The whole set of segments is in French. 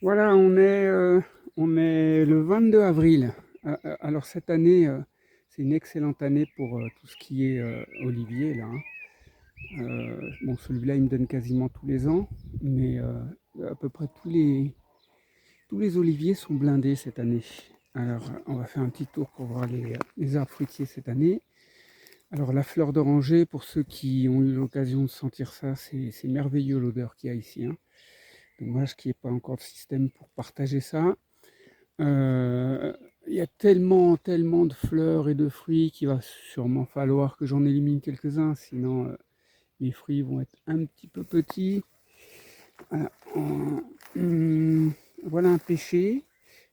Voilà, on est le 22 avril. Alors cette année, c'est une excellente année pour tout ce qui est olivier là, hein. Bon, celui-là, il me donne quasiment tous les ans, mais à peu près tous les oliviers sont blindés cette année. Alors, on va faire un petit tour pour voir les arbres fruitiers cette année. Alors, la fleur d'oranger, pour ceux qui ont eu l'occasion de sentir ça, c'est merveilleux l'odeur qu'il y a ici, hein. Dommage qu'il n'y ait pas encore de système pour partager ça. Euh, Il y a tellement, tellement de fleurs et de fruits qu'il va sûrement falloir que j'en élimine quelques-uns, sinon les fruits vont être un petit peu petits. Voilà, voilà un pêcher.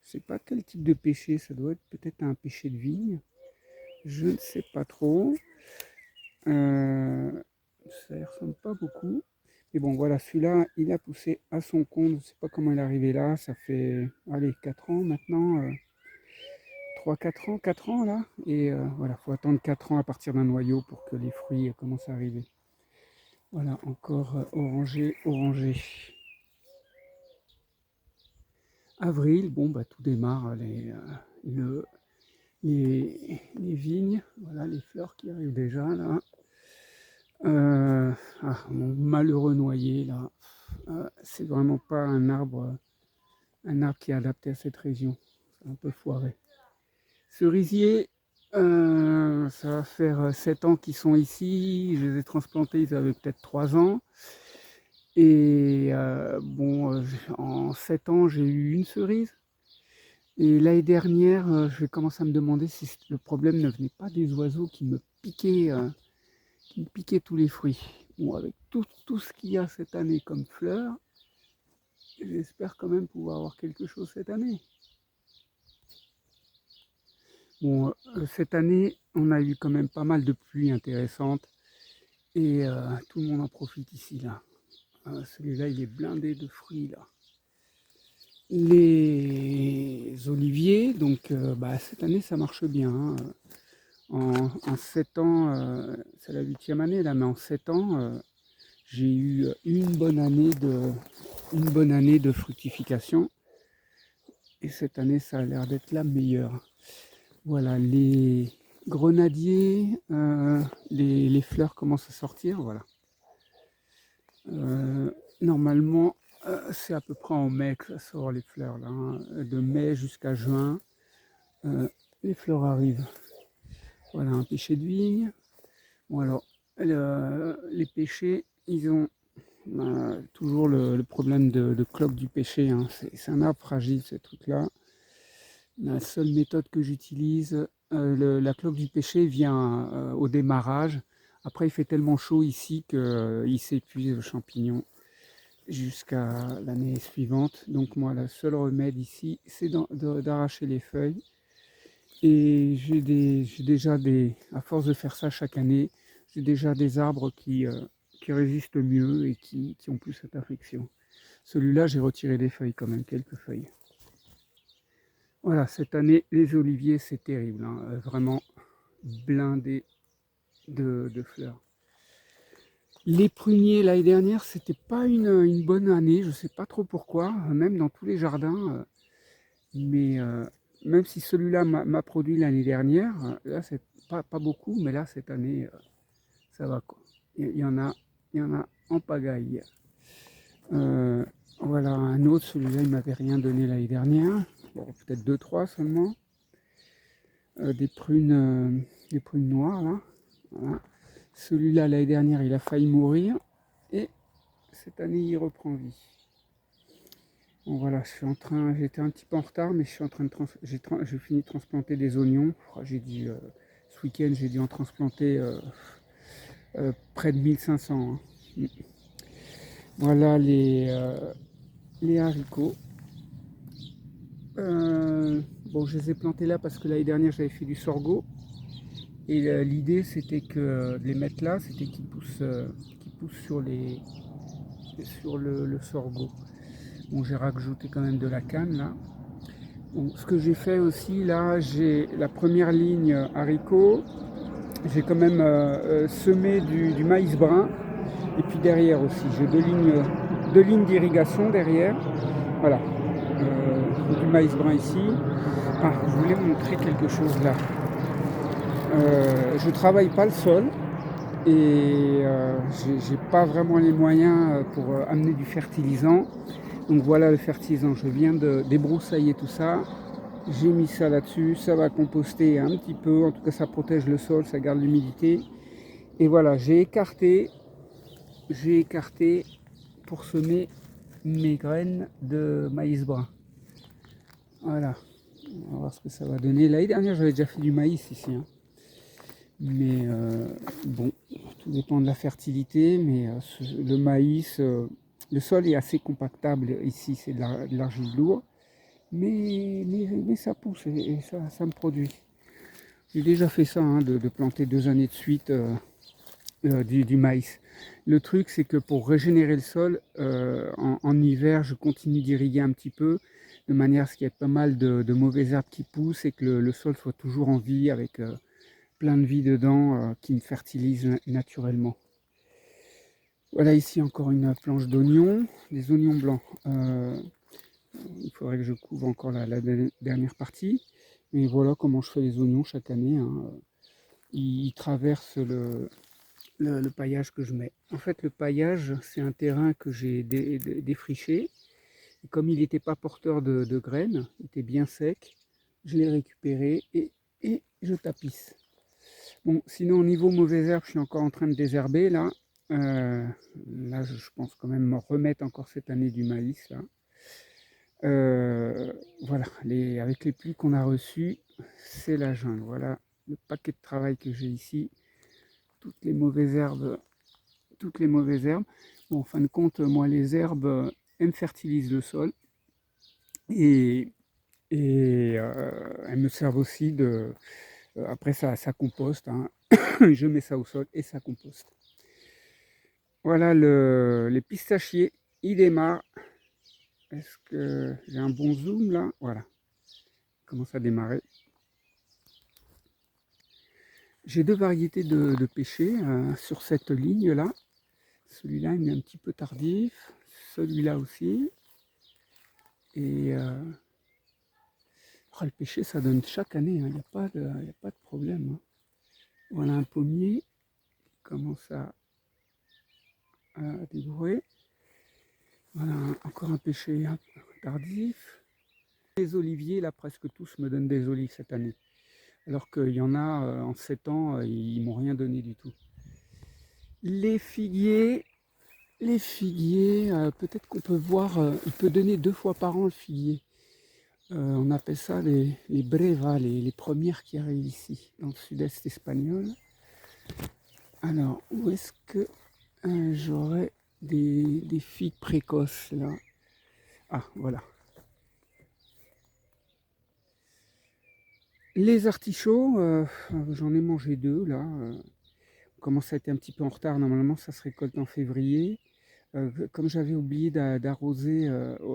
Je sais pas quel type de pêcher, ça doit être peut-être un pêcher de vigne. Je ne sais pas trop. Euh, Ça ne ressemble pas beaucoup. Mais bon, voilà, celui-là, il a poussé à son compte. Je ne sais pas comment il est arrivé là. Ça fait, allez, 4 ans maintenant. 3-4 ans, 4 ans là. Et voilà, faut attendre 4 ans à partir d'un noyau pour que les fruits commencent à arriver. Voilà, encore orangé, orangé. Avril, bon, bah, tout démarre, les vignes, voilà les fleurs qui arrivent déjà là. Mon malheureux noyer là, c'est vraiment pas un arbre qui est adapté à cette région. C'est un peu foiré. Cerisier, ça va faire 7 ans qu'ils sont ici. Je les ai transplantés, ils avaient peut-être 3 ans. Et bon, en 7 ans, j'ai eu une cerise. Et l'année dernière, je commence à me demander si le problème ne venait pas des oiseaux qui me piquaient tous les fruits. Bon, avec tout ce qu'il y a cette année comme fleurs, j'espère quand même pouvoir avoir quelque chose cette année. Bon, cette année, on a eu quand même pas mal de pluies intéressantes et tout le monde en profite ici, là. Celui-là, il est blindé de fruits, là. Les oliviers, donc bah, cette année, ça marche bien, hein. En 7 ans, c'est la huitième année là, mais en 7 ans, j'ai eu une bonne année de fructification. Et cette année, ça a l'air d'être la meilleure. Voilà, les grenadiers, les fleurs commencent à sortir. Voilà. Euh, Normalement, c'est à peu près en mai que ça sort les fleurs là, hein. De mai jusqu'à juin, euh, les fleurs arrivent. Voilà, un pêcher de vigne. Bon alors, les pêchers, ils ont toujours le problème de cloque du pêcher, hein. C'est un arbre fragile, ce truc-là. La seule méthode que j'utilise, la cloque du pêcher vient au démarrage. Après, il fait tellement chaud ici qu'il s'épuise le champignon jusqu'à l'année suivante. Donc moi, le seul remède ici, c'est d'arracher les feuilles. Et j'ai déjà à force de faire ça chaque année, j'ai déjà des arbres qui résistent mieux et qui ont plus cette infection. Celui-là, j'ai retiré des feuilles quand même, quelques feuilles. Voilà, cette année, les oliviers, c'est terrible, hein, vraiment blindé de fleurs. Les pruniers, l'année dernière, c'était pas une bonne année, je sais pas trop pourquoi, même dans tous les jardins. Mais même si celui-là m'a produit l'année dernière, là, c'est pas beaucoup, mais là, cette année, ça va quoi. Il y en a en pagaille. Euh, voilà, un autre, celui-là, il m'avait rien donné l'année dernière. Bon, peut-être deux, trois seulement. Des prunes noires, là. Voilà. Celui-là, l'année dernière, il a failli mourir. Et cette année, il reprend vie. Bon, voilà, j'étais un petit peu en retard, mais je suis en train de j'ai fini de transplanter des oignons. J'ai dû, ce week-end, j'ai dû en transplanter près de 1500, hein. Voilà les haricots. Bon, je les ai plantés là parce que l'année dernière, j'avais fait du sorgho. Et l'idée, c'était de les mettre là, c'était qu'ils poussent sur le sorgho. Bon, j'ai rajouté quand même de la canne là. Bon, ce que j'ai fait aussi là, j'ai la première ligne haricot, j'ai quand même semé du maïs brun. Et puis derrière aussi, j'ai deux lignes d'irrigation derrière. Voilà. du maïs brun ici. Ah, je voulais vous montrer quelque chose là. Je travaille pas le sol et j'ai pas vraiment les moyens pour amener du fertilisant. Donc voilà le fertilisant, je viens de débroussailler tout ça. J'ai mis ça là-dessus, ça va composter un petit peu, en tout cas ça protège le sol, ça garde l'humidité. Et voilà, j'ai écarté pour semer mes graines de maïs brun. Voilà, on va voir ce que ça va donner. L'année dernière, j'avais déjà fait du maïs ici, hein. Mais bon, tout dépend de la fertilité. Mais le maïs, le sol est assez compactable ici, c'est de l'argile lourde. Mais ça pousse et ça me produit. J'ai déjà fait ça, hein, de planter 2 années de suite du maïs. Le truc, c'est que pour régénérer le sol, en hiver, je continue d'irriguer un petit peu, de manière à ce qu'il y ait pas mal de mauvaises herbes qui poussent et que le sol soit toujours en vie, avec plein de vie dedans, qui me fertilise naturellement. Voilà ici encore une planche d'oignons, des oignons blancs. Il faudrait que je couvre encore la dernière partie. Et voilà comment je fais les oignons chaque année, hein. Ils traversent le paillage que je mets. En fait, le paillage, c'est un terrain que j'ai défriché. Et comme il n'était pas porteur de graines, il était bien sec, je l'ai récupéré et je tapisse. Bon, sinon, au niveau mauvaises herbes, je suis encore en train de désherber là. Là, je pense quand même me remettre encore cette année du maïs là. Voilà, avec les pluies qu'on a reçues, c'est la jungle. Voilà le paquet de travail que j'ai ici. Toutes les mauvaises herbes, toutes les mauvaises herbes. Bon, en fin de compte, moi, les herbes, elles me fertilisent le sol et, elles me servent aussi de. Après, ça composte, hein. Je mets ça au sol et ça composte. Voilà les pistachiers, ils démarrent. Est-ce que j'ai un bon zoom là? Voilà, il commence à démarrer. J'ai 2 variétés de pêchers sur cette ligne-là. Celui-là, il est un petit peu tardif. Celui-là aussi. Et le pêcher, ça donne chaque année, hein. Il n'y a pas de problème, hein. Voilà un pommier qui commence à débourrer. Voilà encore un pêcher un peu tardif. Les oliviers, là, presque tous me donnent des olives cette année. Alors qu'il y en a en 7 ans, ils m'ont rien donné du tout. Les figuiers, peut-être qu'on peut voir, il peut donner 2 fois par an le figuier. On appelle ça les brevas, les premières qui arrivent ici, dans le sud-est espagnol. Alors, où est-ce que j'aurais des figues précoces là? Ah, voilà. Les artichauts, j'en ai mangé 2 là. On commence à être un petit peu en retard. Normalement, ça se récolte en février. Comme j'avais oublié d'arroser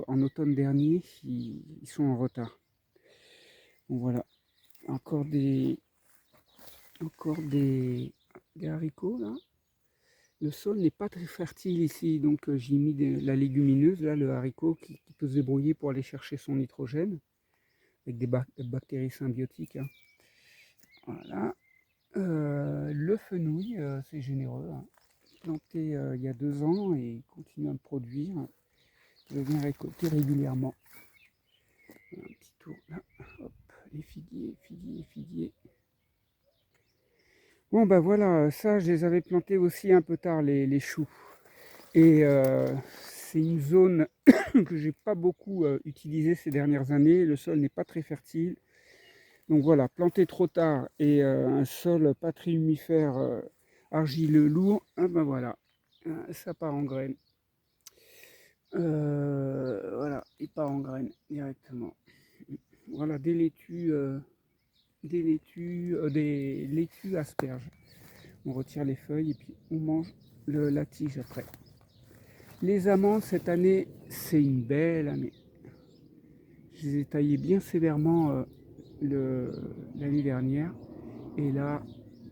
en automne dernier, ils sont en retard. Bon, voilà. Encore des haricots là. Le sol n'est pas très fertile ici, donc j'ai mis la légumineuse, là, le haricot, qui peut se débrouiller pour aller chercher son nitrogène, avec des bactéries symbiotiques, hein. Voilà. Le fenouil, c'est généreux, hein. Planté il y a 2 ans et il continue à me produire. Je viens récolter régulièrement. Un petit tour là. Hop, les figuiers. Bon, ben voilà, ça, je les avais plantés aussi un peu tard, les choux. Et c'est une zone que j'ai pas beaucoup utilisée ces dernières années. Le sol n'est pas très fertile. Donc voilà, planté trop tard et un sol pas très humifère, argileux, lourd, ah ben voilà, ça part en graines. Voilà, il part en graines directement. Voilà, des laitues asperges. On retire les feuilles et puis on mange la tige après. Les amandes, cette année, c'est une belle année. Je les ai taillées bien sévèrement l'année dernière. Et là,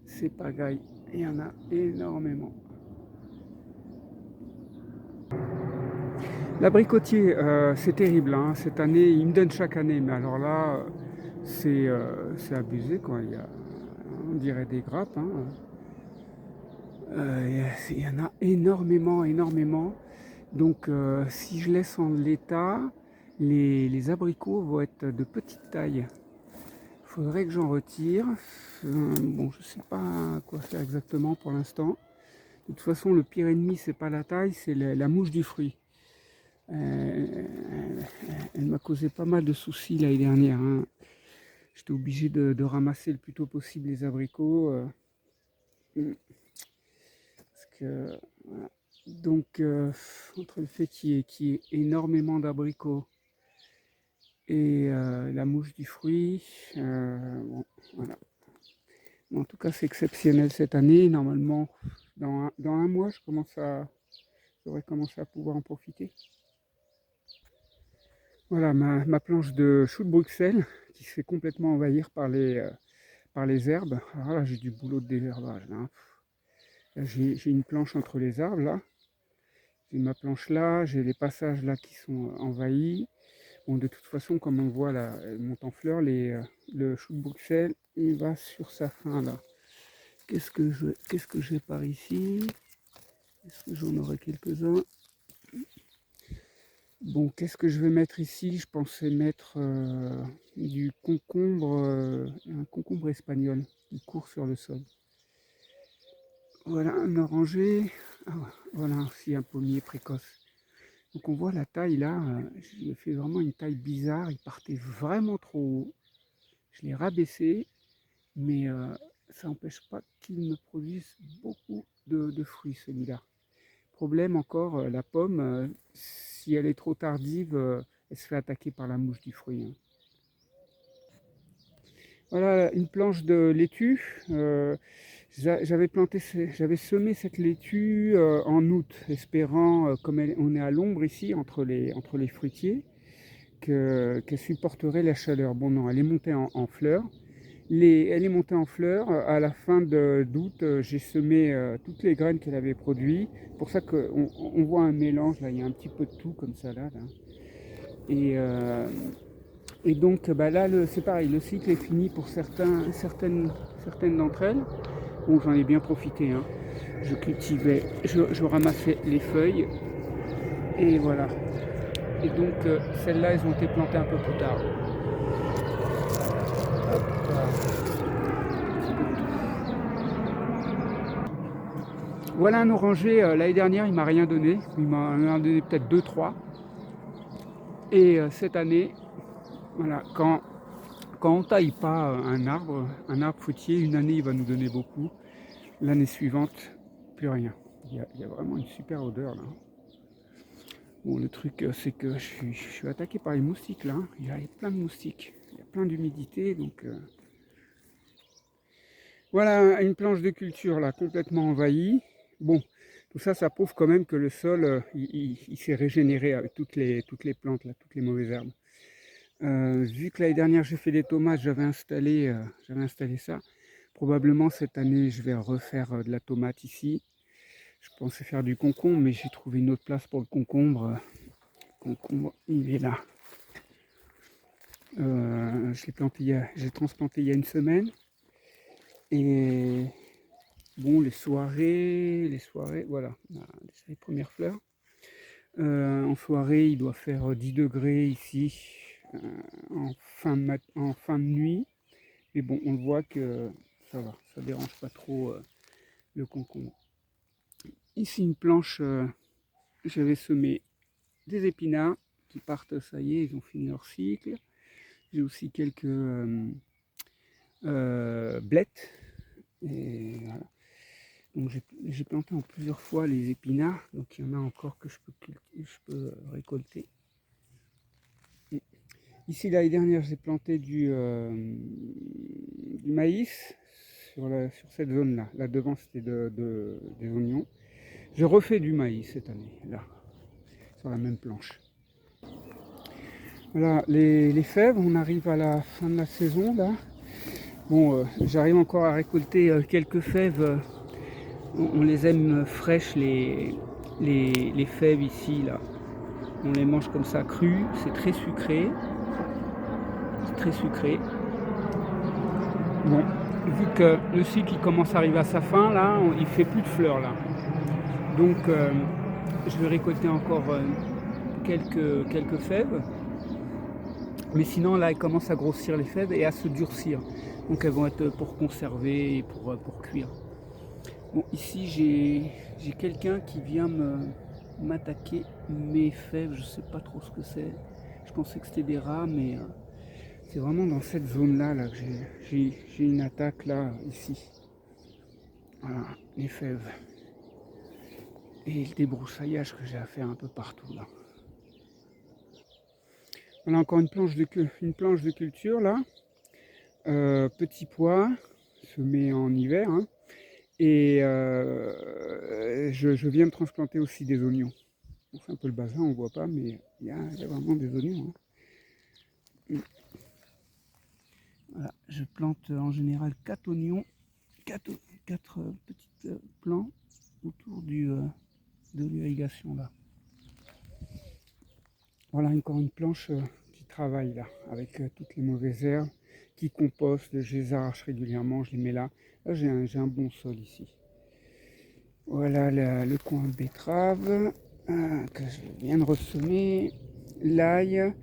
c'est pagaille. Il y en a énormément. L'abricotier, c'est terrible, hein. Cette année, il me donne chaque année, mais alors là, c'est abusé, quoi. On dirait des grappes, hein. Il y en a énormément, énormément. Donc, si je laisse en l'état, les abricots vont être de petite taille. Il faudrait que j'en retire. Bon, je ne sais pas quoi faire exactement pour l'instant. De toute façon, le pire ennemi, c'est pas la taille, c'est la mouche du fruit. Elle m'a causé pas mal de soucis l'année dernière, hein. J'étais obligé de ramasser le plus tôt possible les abricots. Parce que, voilà. Donc, entre le fait qu'il y ait énormément d'abricots et la mouche du fruit, bon, voilà. En tout cas, c'est exceptionnel cette année. Normalement, dans un mois, j'aurais commencé à pouvoir en profiter. Voilà ma planche de chou de Bruxelles qui se fait complètement envahir par les herbes. Alors là, j'ai du boulot de désherbage, là. Là, j'ai une planche entre les arbres, là. J'ai ma planche là, j'ai les passages là qui sont envahis. Bon, de toute façon, comme on voit là, elle monte en fleurs, le chou de Bruxelles, il va sur sa fin là. Qu'est-ce que j'ai par ici? Est-ce que j'en aurai quelques-uns? Bon, qu'est-ce que je vais mettre ici? Je pensais mettre du concombre, un concombre espagnol qui court sur le sol. Voilà un oranger. Ah, voilà aussi un pommier précoce. Donc on voit la taille là, je fais vraiment une taille bizarre. Il partait vraiment trop haut. Je l'ai rabaissé, mais ça n'empêche pas qu'il me produise beaucoup de fruits celui-là. Problème encore, la pomme, si elle est trop tardive, elle se fait attaquer par la mouche du fruit, hein. Voilà une planche de laitue. J'avais semé cette laitue en août, espérant, comme on est à l'ombre ici, entre les fruitiers, qu'elle supporterait la chaleur. Bon non, elle est montée en fleurs. Elle est montée en fleurs. À la fin d'août, j'ai semé toutes les graines qu'elle avait produites. C'est pour ça qu'on voit un mélange, là, il y a un petit peu de tout comme ça, là. Et, et donc bah là, c'est pareil, le cycle est fini pour certaines d'entre elles. Bon, j'en ai bien profité, hein. Je cultivais, je ramassais les feuilles. Et voilà. Et donc, celles-là, elles ont été plantées un peu plus tard. Hop, voilà un oranger, l'année dernière, il m'a rien donné. Il m'en a donné peut-être 2-3. Et cette année, voilà, quand on taille pas un arbre fruitier, une année, il va nous donner beaucoup. L'année suivante, plus rien. Il y a vraiment une super odeur là. Bon, le truc, c'est que je suis attaqué par les moustiques là. Il y a plein de moustiques. Il y a plein d'humidité, donc voilà une planche de culture là complètement envahie. Bon, tout ça, ça prouve quand même que le sol, il s'est régénéré avec toutes les plantes là, toutes les mauvaises herbes. Vu que l'année dernière j'ai fait des tomates, j'avais installé ça. Probablement cette année je vais refaire de la tomate ici. Je pensais faire du concombre, mais j'ai trouvé une autre place pour le concombre. Le concombre, il est là. J'ai transplanté il y a une semaine. Et bon, les soirées, voilà, les premières fleurs. En soirée, il doit faire 10 degrés ici, en fin de nuit. Mais bon, on le voit que ça va, ça dérange pas trop le concombre. Ici, une planche, j'avais semé des épinards qui partent, ça y est, ils ont fini leur cycle. J'ai aussi quelques blettes. Et voilà. Donc j'ai planté en plusieurs fois les épinards, donc il y en a encore que je peux récolter. Ici l'année dernière j'ai planté du maïs sur cette zone là. Là devant c'était des oignons. J'ai refait du maïs cette année, là, sur la même planche. Voilà, les fèves, on arrive à la fin de la saison là. Bon, j'arrive encore à récolter quelques fèves. On les aime fraîches, les fèves ici là. On les mange comme ça crus, c'est très sucré. C'est très sucré. Bon, vu que le cycle il commence à arriver à sa fin, là, il fait plus de fleurs là. Donc je vais récolter encore quelques fèves. Mais sinon là, elles commencent à grossir les fèves et à se durcir. Donc elles vont être pour conserver et pour cuire. Bon, ici j'ai quelqu'un qui vient m'attaquer mes fèves, je sais pas trop ce que c'est. Je pensais que c'était des rats, mais c'est vraiment dans cette zone-là là, que j'ai une attaque là, ici. Voilà, les fèves. Et le débroussaillage que j'ai à faire un peu partout là. Voilà encore une planche de culture là. Petits pois, semés en hiver. Hein. Et je viens de transplanter aussi des oignons. Bon, c'est un peu le bazar, on voit pas, mais il y a vraiment des oignons. Hein. Voilà, je plante en général 4 oignons, 4 petits plants autour de l'irrigation là. Voilà encore une planche qui travaille là, avec toutes les mauvaises herbes, qui composte, je les arrache régulièrement, je les mets là. Là j'ai un bon sol ici. Voilà le coin de betterave que je viens de ressemer. L'ail,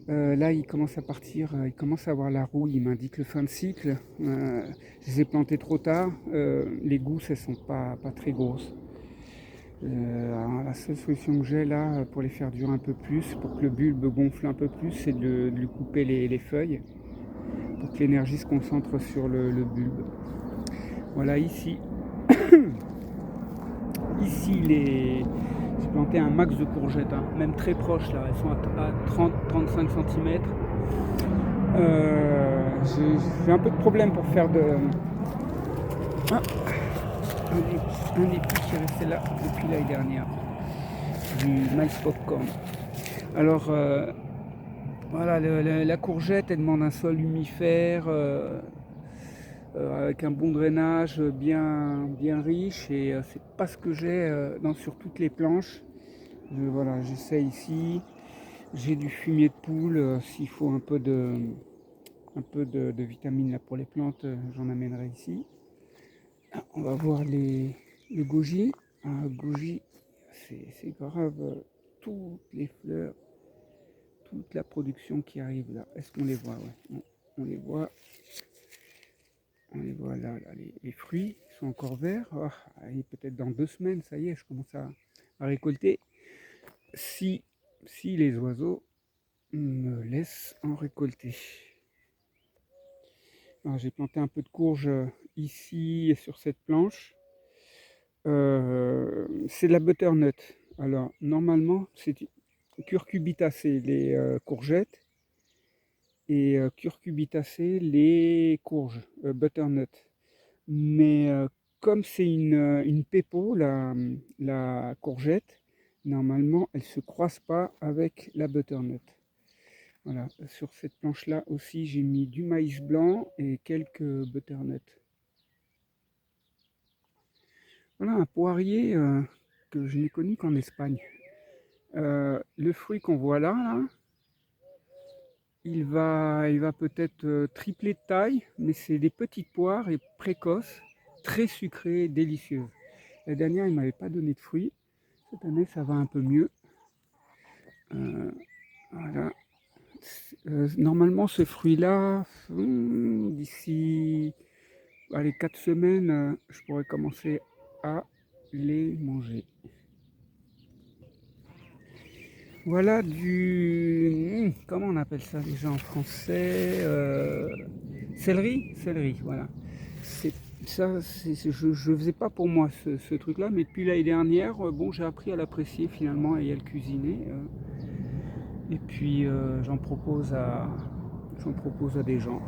là il commence à partir, il commence à avoir la rouille, il m'indique le fin de cycle. Je les ai plantés trop tard, les gousses elles sont pas très grosses. Alors, la seule solution que j'ai là pour les faire durer un peu plus, pour que le bulbe gonfle un peu plus, c'est de lui couper les feuilles pour que l'énergie se concentre sur le bulbe. Voilà ici. Ici j'ai planté un max de courgettes, hein, même très proches là, elles sont à 30-35 cm. J'ai un peu de problème pour faire de... Ah, un épi qui est resté là depuis l'année dernière, du maïs popcorn. Alors voilà, la courgette elle demande un sol humifère avec un bon drainage bien riche et c'est pas ce que j'ai sur toutes les planches. Voilà, j'essaie ici, j'ai du fumier de poule, s'il faut un peu de vitamines là, pour les plantes, j'en amènerai ici. On va voir le goji. Goji, c'est grave, toutes les fleurs, toute la production qui arrive là. Est-ce qu'on les voit? Ouais. On les voit. On les voit là, les fruits sont encore verts. Oh, et peut-être dans 2 semaines, ça y est, je commence à récolter. Si les oiseaux me laissent en récolter. Alors, j'ai planté un peu de courge ici et sur cette planche. C'est de la butternut. Alors, normalement, c'est curcubitacées les courgettes et curcubitacées les courges, butternut. Mais comme c'est une pépo, la courgette, normalement, elle ne se croise pas avec la butternut. Voilà, sur cette planche-là aussi, j'ai mis du maïs blanc et quelques butternuts. Voilà un poirier que je n'ai connu qu'en Espagne. Le fruit qu'on voit là, il va peut-être tripler de taille, mais c'est des petites poires et précoces, très sucrées, délicieuses. La dernière, il ne m'avait pas donné de fruits. Cette année, ça va un peu mieux. Voilà. Normalement, ce fruit-là, d'ici 4 semaines, je pourrais commencer à les manger. Voilà comment on appelle ça déjà en français? Céleri, voilà. Je faisais pas pour moi ce truc-là, mais depuis l'année dernière, bon, j'ai appris à l'apprécier finalement et à le cuisiner. Et puis j'en propose à des gens.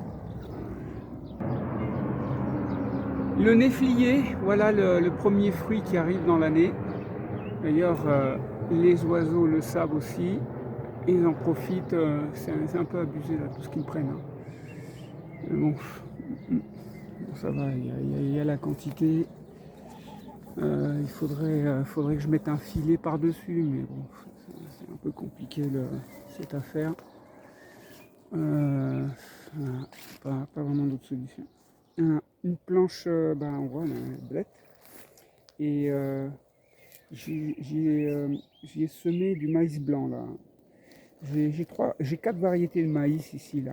Le néflier, voilà le premier fruit qui arrive dans l'année. D'ailleurs, les oiseaux le savent aussi. Ils en profitent. C'est un peu abusé là, tout ce qu'ils prennent. Hein. Bon, ça va, il y a la quantité. Il faudrait que je mette un filet par-dessus, mais bon, c'est un peu compliqué cette affaire. Voilà, pas vraiment d'autre solution. Une planche, on voit la blette. Et j'y ai semé du maïs blanc là. J'ai 4 variétés de maïs ici là.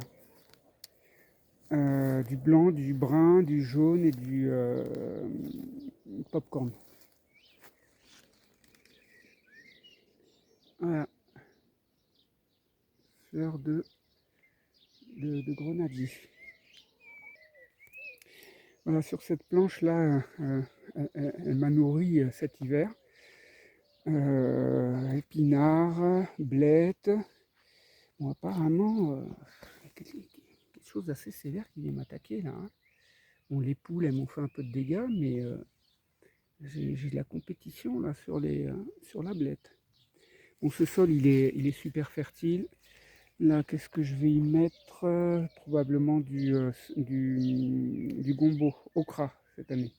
Du blanc, du brun, du jaune et du popcorn. Voilà, fleur de grenadier. Voilà, sur cette planche là, elle m'a nourri cet hiver. Épinards, blettes. Bon, apparemment, quelque chose d'assez sévère qui vient m'attaquer là, hein. Bon, les poules, elles m'ont fait un peu de dégâts, mais j'ai de la compétition là sur la blette. Bon, ce sol, il est super fertile. Là, qu'est-ce que je vais y mettre? Probablement du gombo, okra, cette année.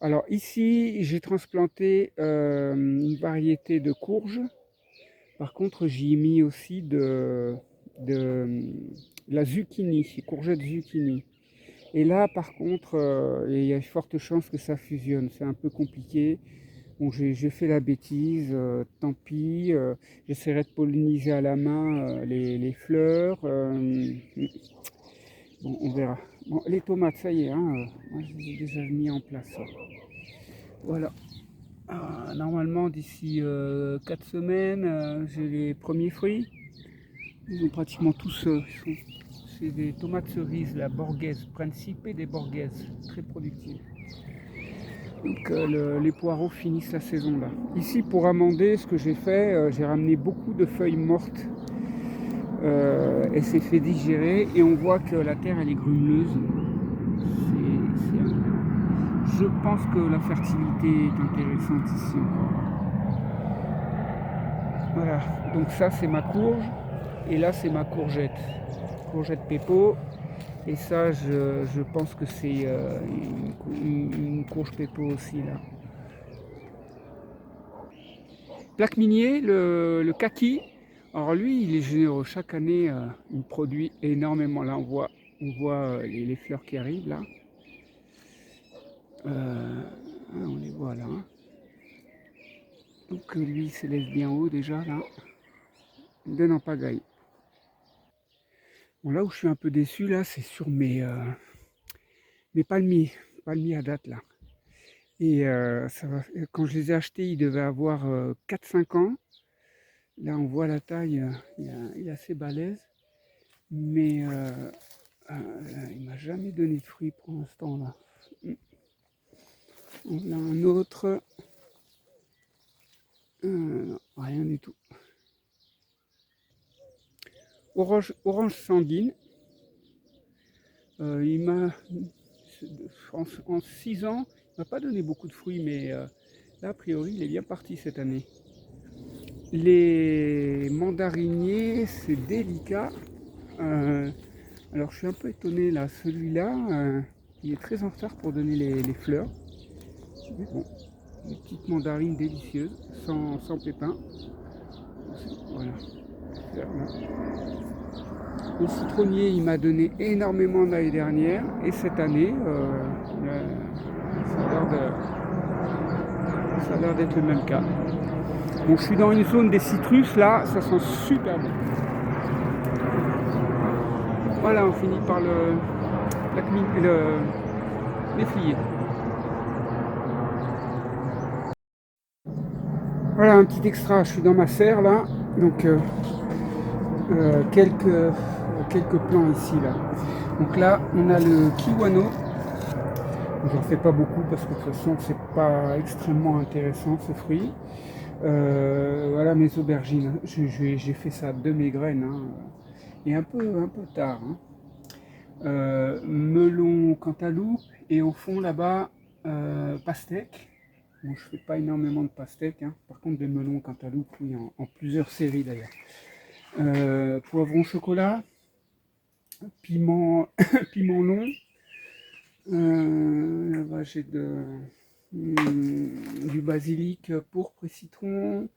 Alors ici, j'ai transplanté une variété de courges. Par contre, j'y ai mis aussi de la zucchini, courgette zucchini. Et là, par contre, il y a de fortes chances que ça fusionne. C'est un peu compliqué. Bon, j'ai fait la bêtise, tant pis. J'essaierai de polliniser à la main les fleurs. Bon, on verra. Bon, les tomates, ça y est, hein, moi je les ai déjà mis en place. Voilà. Normalement, d'ici 4 semaines, j'ai les premiers fruits. Ils ont pratiquement tous. C'est des tomates cerises, la Borghese, Principe des Borghese, très productives. Donc les poireaux finissent la saison là. Ici, pour amender, ce que j'ai fait, j'ai ramené beaucoup de feuilles mortes. Elle s'est fait digérer et on voit que la terre elle est grumeleuse. Je pense que la fertilité est intéressante ici encore. Voilà, donc ça c'est ma courge et là c'est ma courgette Pepo. Et ça je pense que c'est une courge Pepo aussi là. Plaque minier, le kaki, alors lui il est généreux, chaque année il produit énormément. Là on voit les fleurs qui arrivent là. On les voit là, hein. Donc lui il s'élève bien haut déjà là. Il donne en pagaille. Bon, là où je suis un peu déçu là, c'est sur mes palmiers à date là. Et quand je les ai achetés, ils devaient avoir 4-5 ans. Là, on voit la taille, il est assez balèze. Mais il m'a jamais donné de fruits pour l'instant là. On a un autre. Non, rien du tout. Orange sanguine. Il m'a en 6 ans, il m'a pas donné beaucoup de fruits, mais là, a priori, il est bien parti cette année. Les mandariniers, c'est délicat. Alors, je suis un peu étonné là. Celui-là, il est très en retard pour donner les fleurs. Mais bon, des petites mandarines délicieuses, sans pépins. Voilà. Le citronnier, il m'a donné énormément l'année dernière. Et cette année, ça a l'air d'être le même cas. Bon, je suis dans une zone des citrus, là, ça sent super bon. Voilà, on finit par le néflier. Voilà un petit extra, je suis dans ma serre là, donc quelques plants ici là. Donc là, on a le kiwano. J'en fais pas beaucoup parce que de toute façon, c'est pas extrêmement intéressant ce fruit. Voilà mes aubergines. J'ai fait ça de mes graines, hein, et un peu tard, hein. Melon cantaloupe et au fond là-bas pastèque. Bon, je fais pas énormément de pastèques, hein. Par contre des melons cantaloupe, oui, en plusieurs séries d'ailleurs. Poivron chocolat, piment piment long. Là-bas j'ai du basilic pourpre et citron.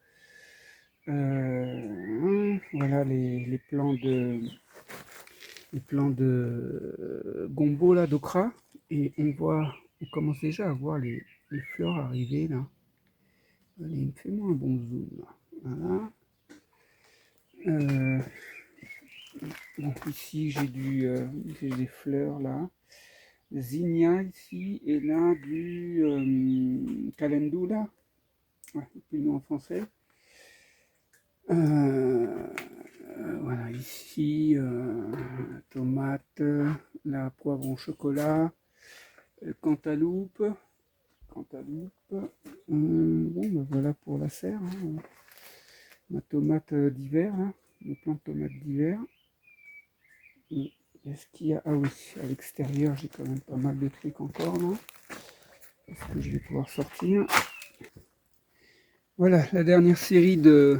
Voilà les plants de gombo là, d'okra. Et on commence déjà à voir les fleurs arriver là. Allez, fais-moi un bon zoom là. Voilà. Donc ici j'ai des fleurs là. Zinnia ici et là du calendula. Ouais, plus le nom en français. Voilà, ici, tomate, la poivron chocolat, cantaloupe. Cantaloupe. Bon, ben voilà pour la serre. Hein. Ma tomate d'hiver, là, le plant de tomate d'hiver. Est-ce qu'il y a... Ah oui, à l'extérieur, j'ai quand même pas mal de trucs encore, là. Est-ce que je vais pouvoir sortir? Voilà, la dernière série de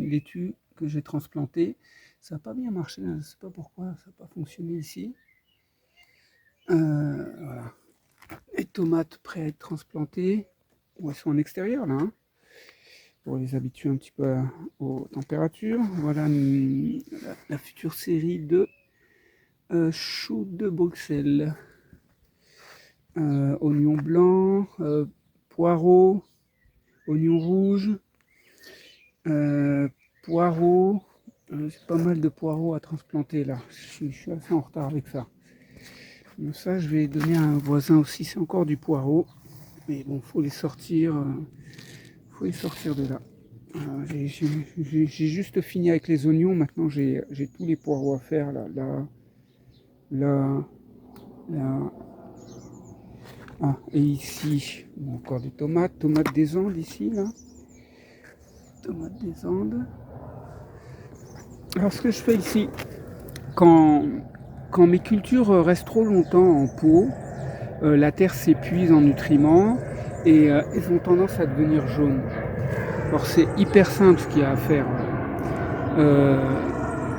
laitues que j'ai transplantées. Ça n'a pas bien marché, je ne sais pas pourquoi, ça n'a pas fonctionné ici. Voilà. Les tomates prêtes à être transplantées. Bon, elles sont en extérieur là, hein, pour les habituer un petit peu aux températures. Voilà la future série de choux de Bruxelles. Oignons blancs, poireaux, oignons rouges, poireaux. J'ai pas mal de poireaux à transplanter là. Je suis assez en retard avec ça. Donc ça, je vais donner à un voisin aussi. C'est encore du poireau. Mais bon, faut les sortir de là. J'ai juste fini avec les oignons. Maintenant, j'ai tous les poireaux à faire là. Ah, et ici, bon, encore des tomates des Andes ici, là. Tomates des Andes. Alors, ce que je fais ici, quand mes cultures restent trop longtemps en pot, la terre s'épuise en nutriments et elles ont tendance à devenir jaunes. Alors c'est hyper simple ce qu'il y a à faire.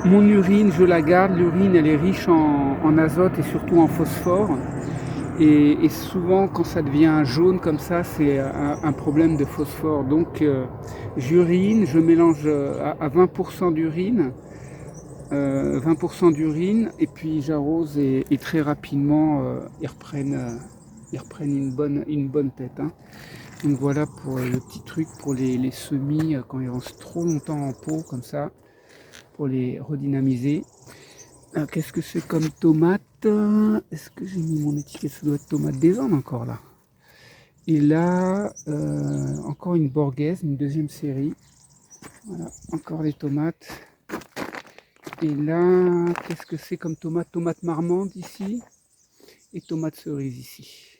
Mon urine, je la garde. L'urine, elle est riche en azote et surtout en phosphore. Et souvent, quand ça devient jaune comme ça, c'est un problème de phosphore. Donc, j'urine, je mélange à 20% d'urine, 20% d'urine, et puis j'arrose et très rapidement, ils reprennent une bonne tête. Hein. Donc voilà pour le petit truc pour les semis quand ils restent trop longtemps en pot comme ça, pour les redynamiser. Qu'est-ce que c'est comme tomate? Est-ce que j'ai mis mon étiquette? Ça doit être tomate des Andes encore là. Et là, encore une borghese, une deuxième série. Voilà, encore des tomates. Et là, qu'est-ce que c'est comme tomate? Tomate marmande ici. Et tomate cerise ici.